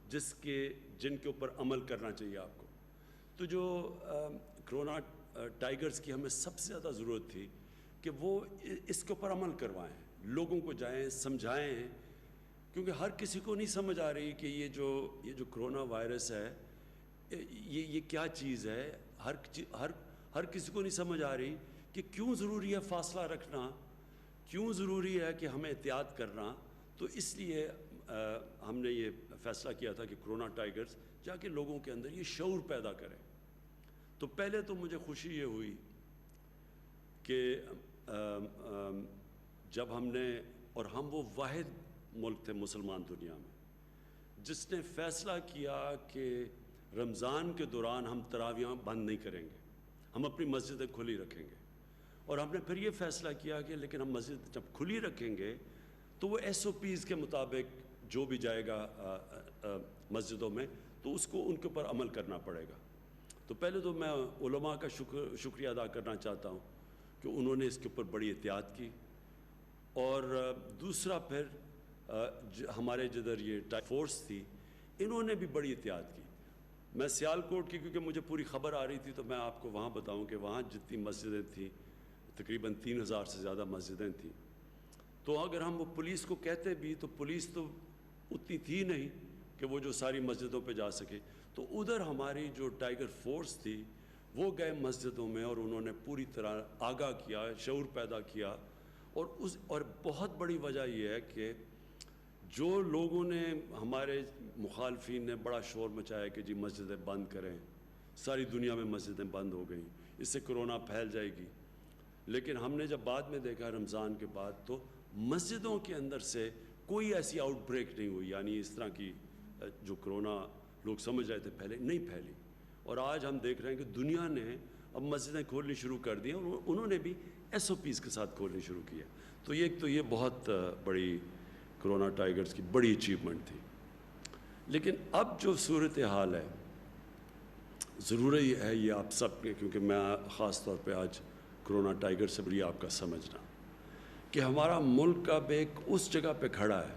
جن کے اوپر عمل کرنا چاہیے آپ کو. تو جو کرونا ٹائیگرز کی ہمیں سب سے زیادہ ضرورت تھی کہ وہ اس کے اوپر عمل کروائیں, لوگوں کو جائیں سمجھائیں, کیونکہ ہر کسی کو نہیں سمجھ آ رہی کہ یہ جو کرونا وائرس ہے یہ کیا چیز ہے. ہر کسی کو نہیں سمجھ آ رہی کہ کیوں ضروری ہے فاصلہ رکھنا, کیوں ضروری ہے کہ ہمیں احتیاط کرنا. تو اس لیے ہم نے یہ فیصلہ کیا تھا کہ کرونا ٹائیگرز جا کے لوگوں کے اندر یہ شعور پیدا کریں. تو پہلے تو مجھے خوشی یہ ہوئی کہ جب ہم نے, اور ہم وہ واحد ملک تھے مسلمان دنیا میں جس نے فیصلہ کیا کہ رمضان کے دوران ہم تراویحاں بند نہیں کریں گے, ہم اپنی مسجدیں کھلی رکھیں گے. اور ہم نے پھر یہ فیصلہ کیا کہ لیکن ہم مسجد جب کھلی رکھیں گے تو وہ SOPs کے مطابق جو بھی جائے گا مسجدوں میں تو اس کو ان کے اوپر عمل کرنا پڑے گا. تو پہلے تو میں علماء کا شکریہ ادا کرنا چاہتا ہوں کہ انہوں نے اس کے اوپر بڑی احتیاط کی. اور دوسرا پھر ہمارے جدھر یہ ٹائیگر فورس تھی انہوں نے بھی بڑی احتیاط کی. میں سیالکوٹ کی کیونکہ مجھے پوری خبر آ رہی تھی تو میں آپ کو وہاں بتاؤں کہ وہاں جتنی مسجدیں تھیں تقریباً 3000 سے زیادہ مسجدیں تھیں. تو اگر ہم وہ پولیس کو کہتے بھی تو پولیس تو اتنی تھی نہیں کہ وہ جو ساری مسجدوں پہ جا سکے. تو ادھر ہماری جو ٹائیگر فورس تھی وہ گئے مسجدوں میں اور انہوں نے پوری طرح آگاہ کیا, شعور پیدا کیا. اور بہت بڑی وجہ یہ ہے کہ جو لوگوں نے, ہمارے مخالفین نے بڑا شور مچایا کہ جی مسجدیں بند کریں, ساری دنیا میں مسجدیں بند ہو گئیں, اس سے کرونا پھیل جائے گی. لیکن ہم نے جب بعد میں دیکھا رمضان کے بعد تو مسجدوں کے اندر سے کوئی ایسی آؤٹ بریک نہیں ہوئی, یعنی اس طرح کی جو کرونا لوگ سمجھ رہے تھے پہلے نہیں پھیلی. اور آج ہم دیکھ رہے ہیں کہ دنیا نے اب مسجدیں کھولنی شروع کر دی ہیں اور انہوں نے بھی SOPs کے ساتھ کھولنی شروع کیا. تو یہ بہت بڑی کرونا ٹائیگرز کی بڑی اچیومنٹ تھی. لیکن اب جو صورتحال ہے ضروری ہے یہ آپ سب کے, کیونکہ میں خاص طور پہ آج کرونا ٹائیگر سے بڑی آپ کا سمجھنا کہ ہمارا ملک اب ایک اس جگہ پہ کھڑا ہے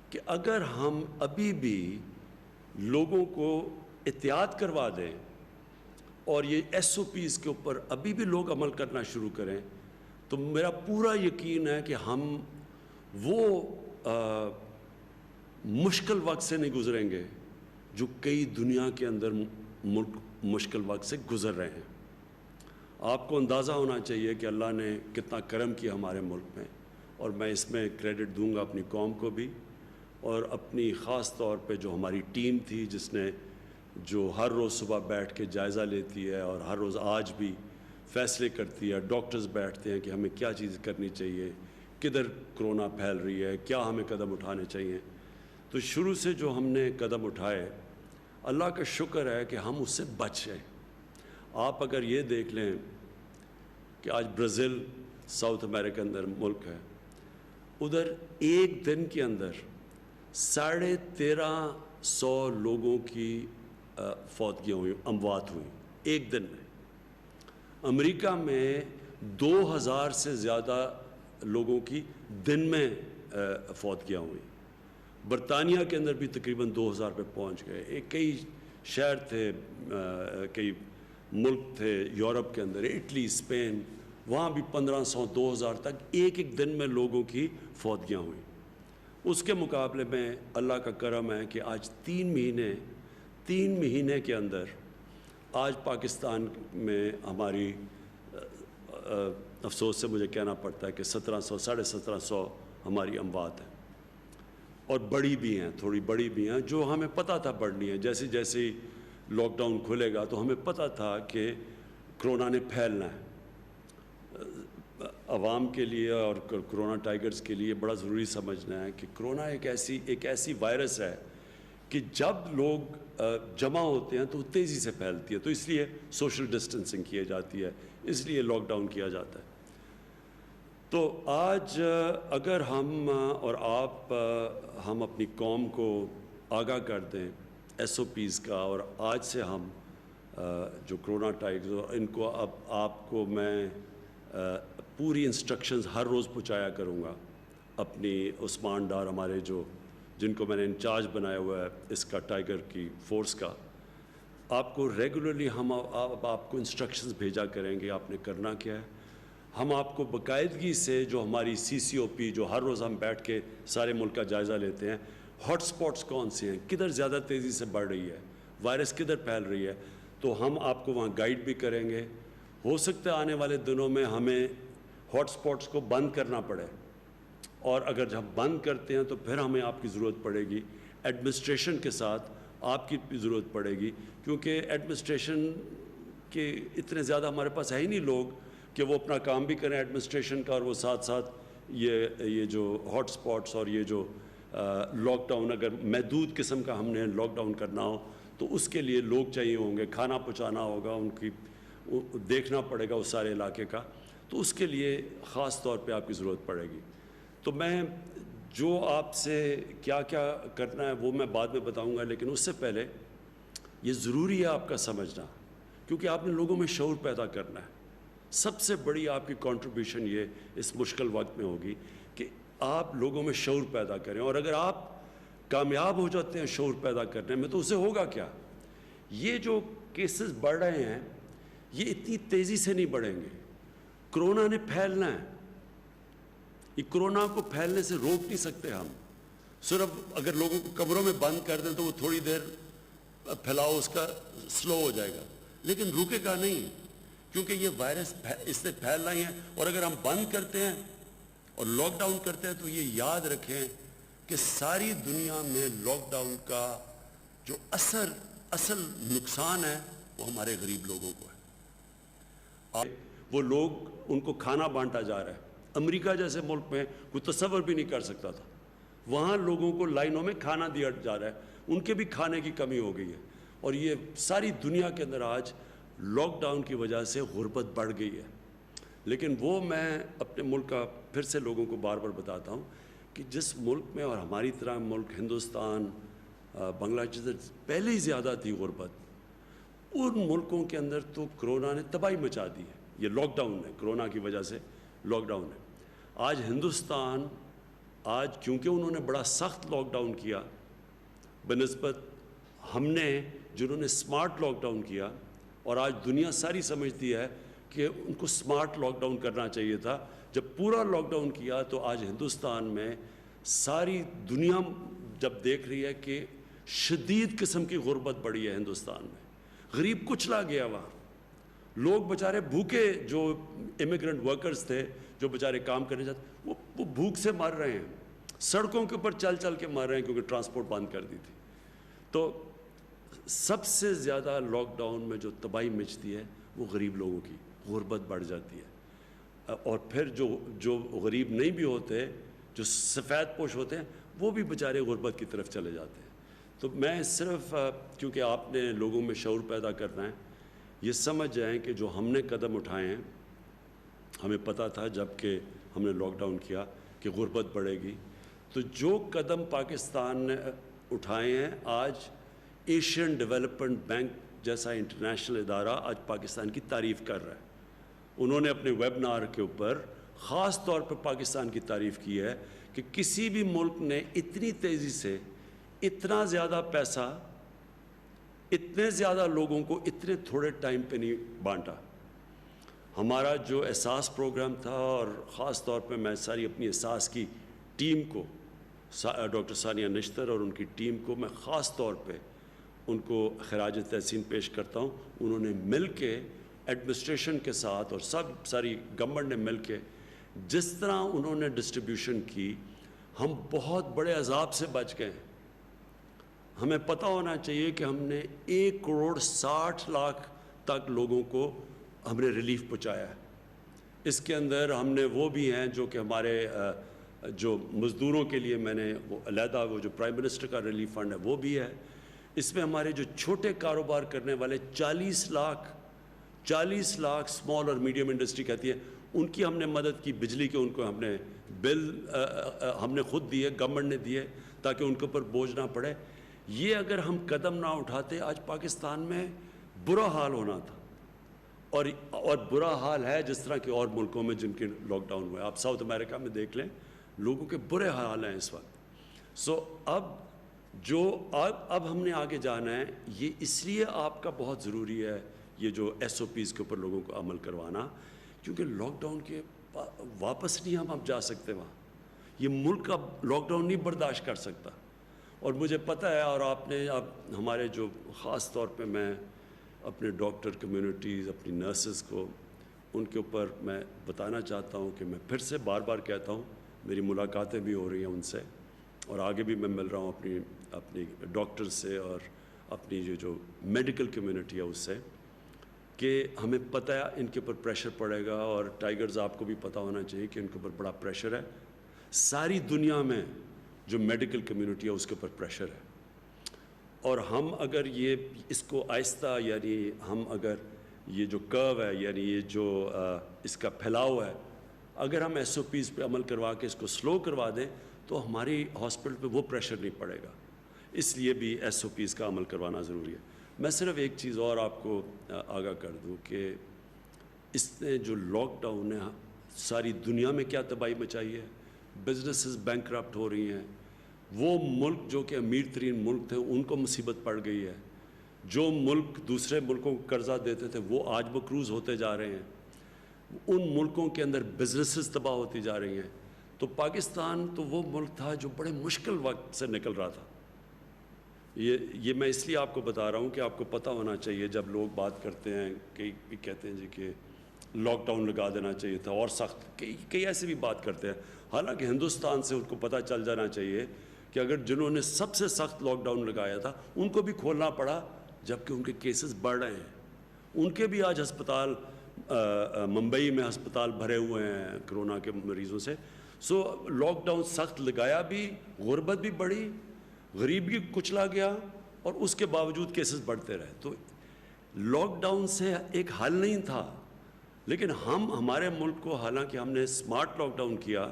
کہ اگر ہم ابھی بھی لوگوں کو احتیاط کروا دیں اور یہ SOPs کے اوپر ابھی بھی لوگ عمل کرنا شروع کریں تو میرا پورا یقین ہے کہ ہم وہ مشکل وقت سے نہیں گزریں گے جو کئی دنیا کے اندر ملک مشکل وقت سے گزر رہے ہیں. آپ کو اندازہ ہونا چاہیے کہ اللہ نے کتنا کرم کیا ہمارے ملک میں, اور میں اس میں کریڈٹ دوں گا اپنی قوم کو بھی اور اپنی خاص طور پہ جو ہماری ٹیم تھی جس نے جو ہر روز صبح بیٹھ کے جائزہ لیتی ہے اور ہر روز آج بھی فیصلے کرتی ہے. ڈاکٹرز بیٹھتے ہیں کہ ہمیں کیا چیز کرنی چاہیے, کدھر کرونا پھیل رہی ہے, کیا ہمیں قدم اٹھانے چاہیے. تو شروع سے جو ہم نے قدم اٹھائے اللہ کا شکر ہے کہ ہم اس سے بچ گئے. آپ اگر یہ دیکھ لیں کہ آج برازیل ساؤتھ امریکہ اندر ملک ہے, ادھر ایک دن کے اندر 1350 لوگوں کی فوتگیاں ہوئی, اموات ہوئی ایک دن میں. امریکہ میں 2000 سے زیادہ لوگوں کی دن میں فوتگیاں ہوئی. برطانیہ کے اندر بھی تقریباً 2000 پہ پہنچ گئے. کئی شہر تھے, کئی ملک تھے یورپ کے اندر, اٹلی, اسپین, وہاں بھی 1500 2000 تک ایک دن میں لوگوں کی فوتگیاں ہوئیں. اس کے مقابلے میں اللہ کا کرم ہے کہ آج 3 مہینے کے اندر آج پاکستان میں ہماری افسوس سے مجھے کہنا پڑتا ہے کہ 1700 1750 ہماری اموات ہیں, اور بڑی بھی ہیں, تھوڑی بڑی بھی ہیں, جو ہمیں پتہ تھا بڑھنی ہے. جیسے لاک ڈاؤن کھلے گا تو ہمیں پتہ تھا کہ کرونا نے پھیلنا ہے. عوام کے لیے اور کرونا ٹائیگرز کے لیے بڑا ضروری سمجھنا ہے کہ کرونا ایک ایسی وائرس ہے کہ جب لوگ جمع ہوتے ہیں تو تیزی سے پھیلتی ہے. تو اس لیے سوشل ڈسٹنسنگ کی جاتی ہے, اس لیے لاک ڈاؤن کیا جاتا ہے. تو آج اگر ہم اور آپ ہم اپنی قوم کو آگاہ کر دیں SOPs کا, اور آج سے ہم جو کرونا ٹائیگرز ان کو اب آپ کو میں پوری انسٹرکشنز ہر روز پہنچایا کروں گا. اپنی عثمان ڈار ہمارے جو جن کو میں نے انچارج بنایا ہوا ہے اس کا ٹائیگر کی فورس کا، آپ کو ریگولرلی ہم آپ کو انسٹرکشنز بھیجا کریں گے آپ نے کرنا کیا ہے. ہم آپ کو باقاعدگی سے جو ہماری CCOP جو ہر روز ہم بیٹھ کے سارے ملک کا جائزہ لیتے ہیں، ہاٹ سپاٹس کون سے ہیں، کدھر زیادہ تیزی سے بڑھ رہی ہے، وائرس کدھر پھیل رہی ہے، تو ہم آپ کو وہاں گائیڈ بھی کریں گے. ہو سکتا ہے آنے والے دنوں میں ہمیں ہاٹ سپاٹس کو بند کرنا پڑے، اور اگر جب بند کرتے ہیں تو پھر ہمیں آپ کی ضرورت پڑے گی، ایڈمنسٹریشن کے ساتھ آپ کی بھی ضرورت پڑے گی، کیونکہ ایڈمنسٹریشن کے اتنے زیادہ ہمارے پاس ہے ہی نہیں لوگ کہ وہ اپنا کام بھی کریں ایڈمنسٹریشن کا، اور وہ ساتھ ساتھ یہ جو ہاٹ سپاٹس اور یہ جو لاک ڈاؤن، اگر محدود قسم کا ہم نے لاک ڈاؤن کرنا ہو تو اس کے لیے لوگ چاہیے ہوں گے، کھانا پہنچانا ہوگا، ان کی دیکھنا پڑے گا اس سارے علاقے کا، تو اس کے لیے خاص طور پہ آپ کی ضرورت پڑے گی. تو میں جو آپ سے کیا کیا کرنا ہے وہ میں بعد میں بتاؤں گا، لیکن اس سے پہلے یہ ضروری ہے آپ کا سمجھنا، کیونکہ آپ نے لوگوں میں شعور پیدا کرنا ہے. سب سے بڑی آپ کی کنٹریبیوشن یہ اس مشکل وقت میں ہوگی کہ آپ لوگوں میں شعور پیدا کریں، اور اگر آپ کامیاب ہو جاتے ہیں شعور پیدا کرنے میں تو اسے ہوگا کیا، یہ جو کیسز بڑھ رہے ہیں یہ اتنی تیزی سے نہیں بڑھیں گے. کرونا نے پھیلنا ہے، یہ کرونا کو پھیلنے سے روک نہیں سکتے ہم. صرف اگر لوگوں کو کمروں میں بند کر دیں تو وہ تھوڑی دیر پھیلاؤ اس کا سلو ہو جائے گا، لیکن رکے گا نہیں، کیونکہ یہ وائرس اس سے پھیل رہی ہیں. اور اگر ہم بند کرتے ہیں اور لاک ڈاؤن کرتے ہیں تو یہ یاد رکھیں کہ ساری دنیا میں لاک ڈاؤن کا جو اصل نقصان ہے وہ ہمارے غریب لوگوں کو ہے. وہ لوگ ان کو کھانا بانٹا جا رہا ہے. امریکہ جیسے ملک میں کوئی تصور بھی نہیں کر سکتا تھا، وہاں لوگوں کو لائنوں میں کھانا دیا جا رہا ہے، ان کے بھی کھانے کی کمی ہو گئی ہے. اور یہ ساری دنیا کے اندر آج لاک ڈاؤن کی وجہ سے غربت بڑھ گئی ہے. لیکن وہ میں اپنے ملک کا پھر سے لوگوں کو بار بار بتاتا ہوں کہ جس ملک میں، اور ہماری طرح ملک ہندوستان، بنگلہ دیش پہلے ہی زیادہ تھی غربت، ان ملکوں کے اندر تو کرونا نے تباہی مچا دی ہے. یہ لاک ڈاؤن ہے، کرونا کی وجہ سے لاک ڈاؤن ہے. آج ہندوستان کیونکہ انہوں نے بڑا سخت لاک ڈاؤن کیا بنسبت ہم نے جنہوں نے سمارٹ لاک ڈاؤن کیا، اور آج دنیا ساری سمجھتی ہے کہ ان کو سمارٹ لاک ڈاؤن کرنا چاہیے تھا. جب پورا لاک ڈاؤن کیا تو آج ہندوستان میں ساری دنیا جب دیکھ رہی ہے کہ شدید قسم کی غربت بڑھی ہے ہندوستان میں، غریب کچلا گیا. وہاں لوگ بیچارے بھوکے، جو امیگرنٹ ورکرز تھے جو بیچارے کام کرنے جاتے وہ بھوک سے مر رہے ہیں، سڑکوں کے اوپر چل چل کے مر رہے ہیں کیونکہ ٹرانسپورٹ بند کر دی تھی. تو سب سے زیادہ لاک ڈاؤن میں جو تباہی مچتی ہے وہ غریب لوگوں کی، غربت بڑھ جاتی ہے. اور پھر جو غریب نہیں بھی ہوتے، جو سفید پوش ہوتے ہیں، وہ بھی بیچارے غربت کی طرف چلے جاتے ہیں. تو میں صرف کیونکہ آپ نے لوگوں میں شعور پیدا کرنا ہے، یہ سمجھ جائیں کہ جو ہم نے قدم اٹھائے ہیں، ہمیں پتہ تھا جب کہ ہم نے لاک ڈاؤن کیا کہ غربت بڑھے گی. تو جو قدم پاکستان نے اٹھائے ہیں، آج ایشین ڈیولپمنٹ بینک جیسا انٹرنیشنل ادارہ آج پاکستان کی تعریف کر رہا ہے. انہوں نے اپنے ویبنار کے اوپر خاص طور پر پاکستان کی تعریف کی ہے کہ کسی بھی ملک نے اتنی تیزی سے اتنا زیادہ پیسہ اتنے زیادہ لوگوں کو اتنے تھوڑے ٹائم پہ نہیں بانٹا. ہمارا جو احساس پروگرام تھا، اور خاص طور پہ میں ساری اپنی احساس کی ٹیم کو، ڈاکٹر ثانیہ نشتر اور ان کی ٹیم کو میں خاص طور پہ ان کو خراج تحسین پیش کرتا ہوں. انہوں نے مل کے ایڈمنسٹریشن کے ساتھ اور ساری گورنمنٹ نے مل کے جس طرح انہوں نے ڈسٹریبیوشن کی، ہم بہت بڑے عذاب سے بچ گئے. ہمیں پتہ ہونا چاہیے کہ ہم نے 1,60,00,000 تک لوگوں کو ہم نے ریلیف پہنچایا ہے. اس کے اندر ہم نے وہ بھی ہیں جو کہ ہمارے جو مزدوروں کے لیے میں نے وہ علیحدہ وہ جو پرائم منسٹر کا ریلیف فنڈ ہے وہ بھی ہے. اس میں ہمارے جو چھوٹے کاروبار کرنے والے 40 لاکھ اسمال اور میڈیم انڈسٹری کہتی ہے، ان کی ہم نے مدد کی. بجلی کے ان کو ہم نے بل ہم نے خود دیے، گورنمنٹ نے دیے تاکہ ان کے اوپر بوجھ نہ پڑے. یہ اگر ہم قدم نہ اٹھاتے آج پاکستان میں برا حال ہونا تھا، اور برا حال ہے جس طرح کے اور ملکوں میں جن کے لاک ڈاؤن ہوئے. آپ ساؤتھ امریکہ میں دیکھ لیں، لوگوں کے برے حال ہیں اس وقت. اب ہم نے آگے جانا ہے، یہ اس لیے آپ کا بہت ضروری ہے یہ جو ایس او پیز کے اوپر لوگوں کو عمل کروانا، کیونکہ لاک ڈاؤن کے واپس نہیں ہم اب جا سکتے وہاں. یہ ملک اب لاک ڈاؤن نہیں برداشت کر سکتا. اور مجھے پتہ ہے، اور آپ نے اب ہمارے جو خاص طور پہ میں اپنے ڈاکٹر کمیونٹیز، اپنی نرسز کو، ان کے اوپر میں بتانا چاہتا ہوں کہ میں پھر سے بار بار کہتا ہوں، میری ملاقاتیں بھی ہو رہی ہیں ان سے، اور آگے بھی میں مل رہا ہوں اپنی ڈاکٹر سے اور اپنی جو میڈیکل کمیونٹی ہے اس سے، کہ ہمیں پتہ ہے ان کے اوپر پریشر پڑے گا. اور ٹائیگرز آپ کو بھی پتہ ہونا چاہیے کہ ان کے اوپر بڑا پریشر ہے. ساری دنیا میں جو میڈیکل کمیونٹی ہے اس کے اوپر پریشر ہے. اور ہم اگر اس کو آہستہ، یعنی ہم اگر یہ جو کرو ہے، یعنی یہ جو اس کا پھیلاؤ ہے، اگر ہم ایس او پیز پہ عمل کروا کے اس کو سلو کروا دیں تو ہماری ہاسپٹل پہ وہ پریشر نہیں پڑے گا. اس لیے بھی ایس او پیز کا عمل کروانا ضروری ہے. میں صرف ایک چیز اور آپ کو آگاہ کر دوں کہ اس نے جو لاک ڈاؤن ہے ساری دنیا میں کیا تباہی مچائی ہے. بزنسز بینکرپٹ ہو رہی ہیں. وہ ملک جو کہ امیر ترین ملک تھے ان کو مصیبت پڑ گئی ہے. جو ملک دوسرے ملکوں کو قرضہ دیتے تھے وہ آج مقروض ہوتے جا رہے ہیں. ان ملکوں کے اندر بزنسز تباہ ہوتی جا رہی ہیں. تو پاکستان تو وہ ملک تھا جو بڑے مشکل وقت سے نکل رہا تھا. یہ میں اس لیے آپ کو بتا رہا ہوں کہ آپ کو پتہ ہونا چاہیے. جب لوگ بات کرتے ہیں، کئی کہتے ہیں جی کہ لاک ڈاؤن لگا دینا چاہیے تھا اور سخت، کئی ایسے بھی بات کرتے ہیں. حالانکہ ہندوستان سے ان کو پتہ چل جانا چاہیے کہ اگر جنہوں نے سب سے سخت لاک ڈاؤن لگایا تھا ان کو بھی کھولنا پڑا جبکہ ان کے کیسز بڑھ رہے ہیں. ان کے بھی آج ہسپتال، ممبئی میں ہسپتال بھرے ہوئے ہیں کرونا کے مریضوں سے. لاک ڈاؤن سخت لگایا بھی، غربت بھی بڑھی، غریب بھی کچلا گیا، اور اس کے باوجود کیسز بڑھتے رہے. تو لاک ڈاؤن سے ایک حل نہیں تھا. لیکن ہمارے ملک کو، حالانکہ ہم نے اسمارٹ لاک ڈاؤن کیا،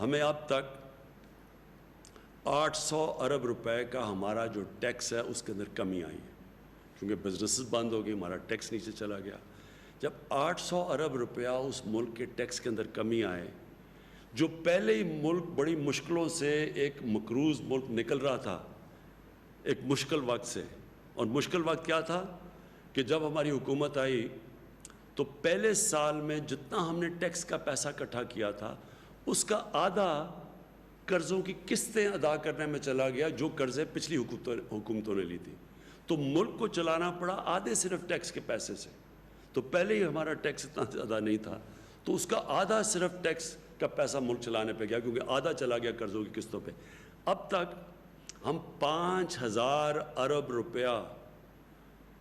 ہمیں اب تک 800 ارب روپے کا ہمارا جو ٹیکس ہے اس کے اندر کمی آئی ہے. کیونکہ بزنسز بند ہو گئی، ہمارا ٹیکس نیچے چلا گیا. جب 800 ارب روپیہ اس ملک کے ٹیکس کے اندر کمی آئے، جو پہلے ہی ملک بڑی مشکلوں سے ایک مقروض ملک نکل رہا تھا ایک مشکل وقت سے. اور مشکل وقت کیا تھا کہ جب ہماری حکومت آئی تو پہلے سال میں جتنا ہم نے ٹیکس کا پیسہ اکٹھا کیا تھا اس کا آدھا قرضوں کی قسطیں ادا کرنے میں چلا گیا، جو قرضے پچھلی حکومتوں نے لی تھی. تو ملک کو چلانا پڑا آدھے صرف ٹیکس کے پیسے سے. تو پہلے ہی ہمارا ٹیکس اتنا زیادہ نہیں تھا، تو اس کا آدھا صرف ٹیکس کا پیسہ ملک چلانے پہ گیا، کیونکہ آدھا چلا گیا قرضوں کی قسطوں پہ. اب تک ہم 5000 ارب روپیہ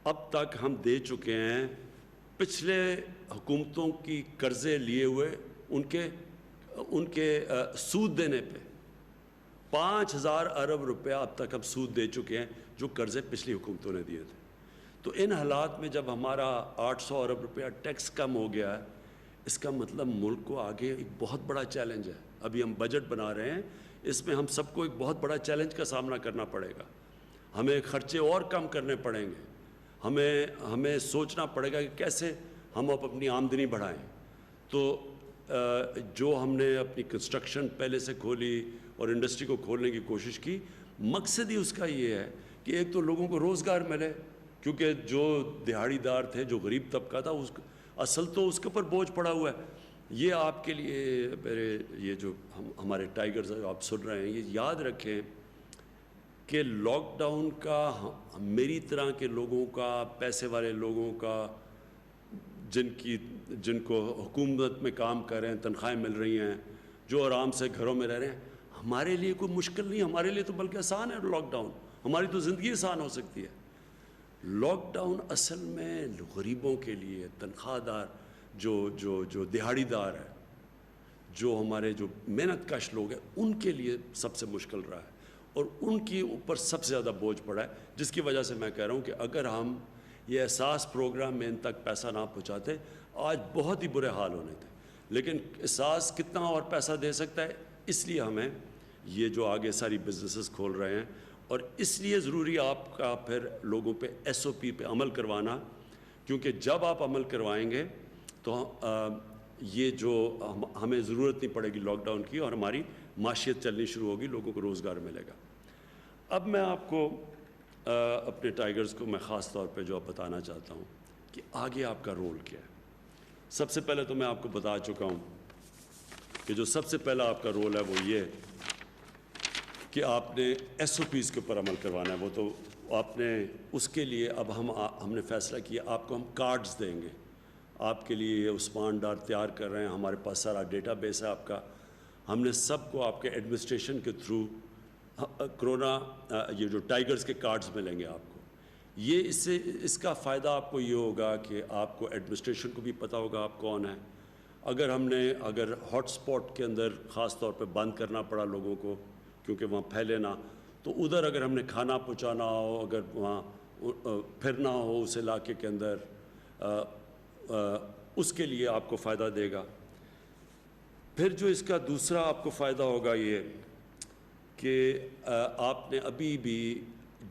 اب تک ہم دے چکے ہیں پچھلے حکومتوں کی قرضے لیے ہوئے ان کے سود دینے پہ. 5000 ارب روپیہ اب تک ہم سود دے چکے ہیں جو قرضے پچھلی حکومتوں نے دیے تھے. تو ان حالات میں جب ہمارا 800 ارب روپیہ ٹیکس کم ہو گیا ہے، اس کا مطلب ملک کو آگے ایک بہت بڑا چیلنج ہے. ابھی ہم بجٹ بنا رہے ہیں، اس میں ہم سب کو ایک بہت بڑا چیلنج کا سامنا کرنا پڑے گا. ہمیں خرچے اور کم کرنے پڑیں گے. ہمیں سوچنا پڑے گا کہ کیسے ہم اپنی آمدنی بڑھائیں. تو جو ہم نے اپنی کنسٹرکشن پہلے سے کھولی اور انڈسٹری کو کھولنے کی کوشش کی، مقصد ہی اس کا یہ ہے کہ ایک تو لوگوں کو روزگار ملے، کیونکہ جو دہاڑی دار تھے، جو غریب طبقہ تھا، اصل تو اس کے اوپر بوجھ پڑا ہوا ہے. یہ آپ کے لیے میرے یہ جو ہمارے ٹائیگرز آپ سن رہے ہیں، یہ یاد رکھیں کہ لاک ڈاؤن کا میری طرح کے لوگوں کا، پیسے والے لوگوں کا، جن کو حکومت میں کام کر رہے ہیں، تنخواہیں مل رہی ہیں، جو آرام سے گھروں میں رہ رہے ہیں، ہمارے لیے کوئی مشکل نہیں. ہمارے لیے تو بلکہ آسان ہے لاک ڈاؤن. ہماری تو زندگی آسان ہو سکتی ہے. لاک ڈاؤن اصل میں غریبوں کے لیے، تنخواہ دار، جو دہاڑی دار ہے، جو ہمارے جو محنت کش لوگ ہیں، ان کے لیے سب سے مشکل رہا ہے، اور ان کے اوپر سب سے زیادہ بوجھ پڑا ہے. جس کی وجہ سے میں کہہ رہا ہوں کہ اگر ہم یہ احساس پروگرام میں ان تک پیسہ نہ پہنچاتے، آج بہت ہی برے حال ہونے تھے. لیکن احساس کتنا اور پیسہ دے سکتا ہے، اس لیے ہمیں یہ جو آگے ساری بزنسز کھول رہے ہیں، اور اس لیے ضروری آپ کا پھر لوگوں پہ ایس او پی پہ عمل کروانا. کیونکہ جب آپ عمل کروائیں گے تو یہ جو ہمیں ضرورت نہیں پڑے گی لاک ڈاؤن کی، اور ہماری معیشت چلنی شروع ہوگی, لوگوں کو روزگار ملے گا. اب میں آپ کو اپنے ٹائیگرز کو میں خاص طور پہ جو بتانا چاہتا ہوں کہ آگے آپ کا رول کیا ہے. سب سے پہلے تو میں آپ کو بتا چکا ہوں کہ جو سب سے پہلا آپ کا رول ہے وہ یہ کہ آپ نے ایس او پیز کے اوپر عمل کروانا ہے. وہ تو آپ نے اس کے لیے اب ہم نے فیصلہ کیا آپ کو ہم کارڈز دیں گے. آپ کے لیے عثمان ڈار تیار کر رہے ہیں, ہمارے پاس سارا ڈیٹا بیس ہے آپ کا. ہم نے سب کو آپ کے ایڈمنسٹریشن کے تھرو کرونا یہ جو ٹائیگرز کے کارڈز ملیں گے آپ کو. یہ اس کا فائدہ آپ کو یہ ہوگا کہ آپ کو ایڈمنسٹریشن کو بھی پتہ ہوگا آپ کون ہیں. اگر ہاٹ اسپاٹ کے اندر خاص طور پہ بند کرنا پڑا لوگوں کو کیونکہ وہاں پھیلے نہ, تو ادھر اگر ہم نے کھانا پہنچانا ہو, اگر وہاں پھرنا ہو اس علاقے کے اندر, اس کے لیے آپ کو فائدہ دے گا. پھر جو اس کا دوسرا آپ کو فائدہ ہوگا یہ کہ آپ نے ابھی بھی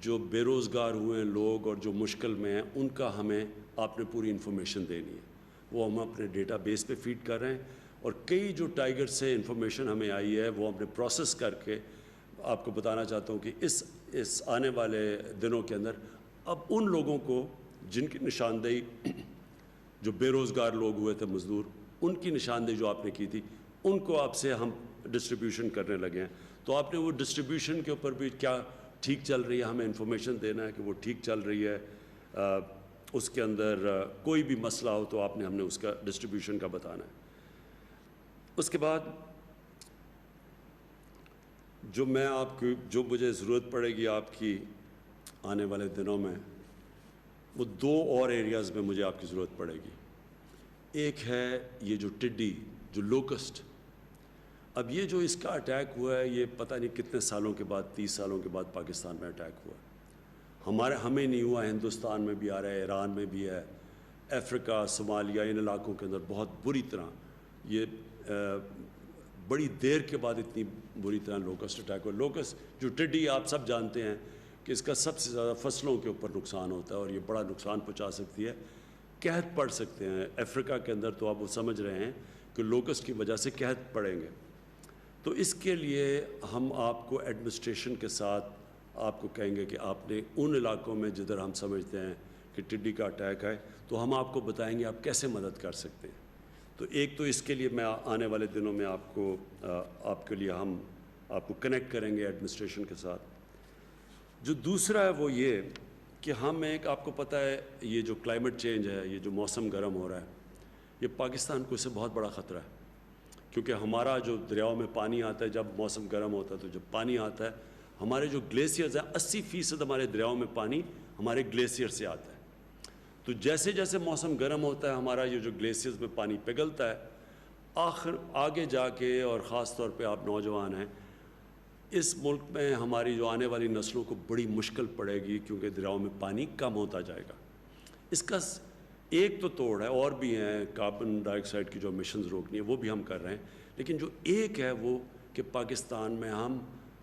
جو بے روزگار ہوئے ہیں لوگ اور جو مشکل میں ہیں ان کا ہمیں آپ نے پوری انفارمیشن دینی ہے. وہ ہم اپنے ڈیٹا بیس پہ فیڈ کر رہے ہیں, اور کئی جو ٹائیگر سے انفارمیشن ہمیں آئی ہے وہ ہم نے پروسیس کر کے آپ کو بتانا چاہتا ہوں کہ اس آنے والے دنوں کے اندر اب ان لوگوں کو جن کی نشاندہی جو بے روزگار لوگ ہوئے تھے مزدور, ان کی نشاندہی جو آپ نے کی تھی ان کو آپ سے ہم ڈسٹریبیوشن کرنے لگے ہیں. تو آپ نے وہ ڈسٹریبیوشن کے اوپر بھی کیا ٹھیک چل رہی ہے ہمیں انفارمیشن دینا ہے کہ وہ ٹھیک چل رہی ہے. اس کے اندر کوئی بھی مسئلہ ہو تو آپ نے ہم نے اس کا ڈسٹریبیوشن کا بتانا ہے. اس کے بعد جو میں آپ کی جو مجھے ضرورت پڑے گی آپ کی آنے والے دنوں میں, وہ دو اور ایریاز میں مجھے آپ کی ضرورت پڑے گی. ایک ہے یہ جو ٹڈی جو لوکسٹ, اب یہ جو اس کا اٹیک ہوا ہے یہ پتہ نہیں کتنے سالوں کے بعد, 30 سالوں کے بعد پاکستان میں اٹیک ہوا ہے. ہمیں نہیں ہوا, ہندوستان میں بھی آ رہا ہے, ایران میں بھی ہے, افریقہ, صومالیہ, ان علاقوں کے اندر بہت بری طرح یہ بڑی دیر کے بعد اتنی بری طرح لوکسٹ اٹیک ہوا. لوکسٹ جو ٹڈی آپ سب جانتے ہیں کہ اس کا سب سے زیادہ فصلوں کے اوپر نقصان ہوتا ہے اور یہ بڑا نقصان پہنچا سکتی ہے, قحط پڑ سکتے ہیں. افریقہ کے اندر تو آپ وہ سمجھ رہے ہیں کہ لوکسٹ کی وجہ سے قحط پڑیں گے. تو اس کے لیے ہم آپ کو ایڈمنسٹریشن کے ساتھ آپ کو کہیں گے کہ آپ نے ان علاقوں میں جدھر ہم سمجھتے ہیں کہ ٹڈی کا اٹیک ہے تو ہم آپ کو بتائیں گے آپ کیسے مدد کر سکتے ہیں. تو ایک تو اس کے لیے میں آنے والے دنوں میں آپ کے لیے ہم آپ کو کنیکٹ کریں گے ایڈمنسٹریشن کے ساتھ. جو دوسرا ہے وہ یہ کہ ہم آپ کو پتہ ہے یہ جو کلائمیٹ چینج ہے, یہ جو موسم گرم ہو رہا ہے, یہ پاکستان کو اس سے بہت بڑا خطرہ ہے. کیونکہ ہمارا جو دریاؤں میں پانی آتا ہے جب موسم گرم ہوتا ہے تو جب پانی آتا ہے ہمارے جو گلیشیئرز ہیں 80% ہمارے دریاؤں میں پانی ہمارے گلیشیئر سے آتا ہے. تو جیسے جیسے موسم گرم ہوتا ہے ہمارا یہ جو گلیشیئرز میں پانی پگھلتا ہے, آگے جا کے, اور خاص طور پہ آپ نوجوان ہیں, اس ملک میں ہماری جو آنے والی نسلوں کو بڑی مشکل پڑے گی کیونکہ دریاؤں میں پانی کم ہوتا جائے گا. اس کا ایک تو توڑ ہے, اور بھی ہیں کاربن ڈائی آکسائڈ کی جو ایمیشنز روکنی ہے وہ بھی ہم کر رہے ہیں, لیکن جو ایک ہے وہ کہ پاکستان میں ہم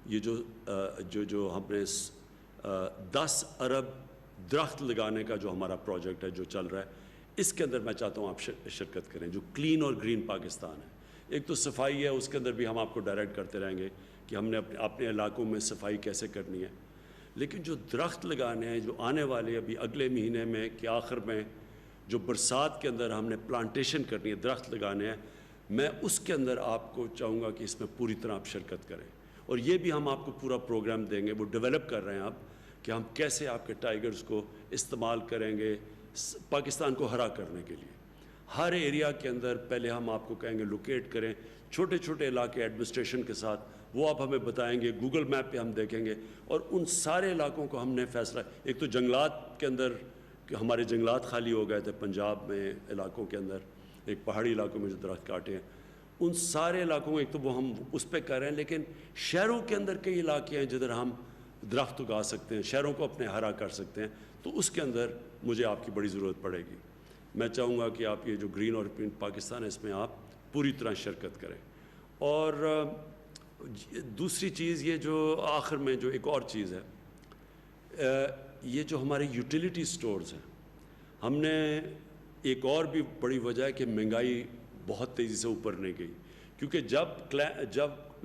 یہ جو ہم نے 10 ارب درخت لگانے کا جو ہمارا پروجیکٹ ہے جو چل رہا ہے, اس کے اندر میں چاہتا ہوں آپ شرکت کریں. جو کلین اور گرین پاکستان ہے, ایک تو صفائی ہے, اس کے اندر بھی ہم آپ کو ڈائریکٹ کرتے رہیں گے کہ ہم نے اپنے علاقوں میں صفائی کیسے کرنی ہے, لیکن جو درخت لگانے ہیں جو آنے والے ابھی اگلے مہینے میں کہ آخر میں جو برسات کے اندر ہم نے پلانٹیشن کرنی ہے, درخت لگانے ہیں, میں اس کے اندر آپ کو چاہوں گا کہ اس میں پوری طرح آپ شرکت کریں. اور یہ بھی ہم آپ کو پورا پروگرام دیں گے, وہ ڈیولپ کر رہے ہیں آپ کہ ہم کیسے آپ کے ٹائیگرز کو استعمال کریں گے پاکستان کو ہرا کرنے کے لیے. ہر ایریا کے اندر پہلے ہم آپ کو کہیں گے لوکیٹ کریں, چھوٹے چھوٹے علاقے ایڈمنسٹریشن کے ساتھ وہ آپ ہمیں بتائیں گے, گوگل میپ پہ ہم دیکھیں گے, اور ان سارے علاقوں کو ہم نے فیصلہ, ایک تو جنگلات کے اندر کہ ہمارے جنگلات خالی ہو گئے تھے پنجاب میں علاقوں کے اندر, ایک پہاڑی علاقوں میں جو درخت کاٹے ہیں, ان سارے علاقوں میں ایک تو وہ ہم اس پہ کر رہے ہیں, لیکن شہروں کے اندر کئی علاقے ہیں جدھر ہم درخت اگا سکتے ہیں, شہروں کو اپنے ہرا کر سکتے ہیں. تو اس کے اندر مجھے آپ کی بڑی ضرورت پڑے گی. میں چاہوں گا کہ آپ یہ جو گرین اور گرین پاکستان ہے اس میں آپ پوری طرح شرکت کریں. اور دوسری چیز یہ جو آخر میں جو ایک اور چیز ہے, یہ جو ہمارے یوٹیلیٹی سٹورز ہیں, ہم نے ایک اور بھی بڑی وجہ ہے کہ مہنگائی بہت تیزی سے اوپر نہیں گئی, کیونکہ جب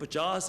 50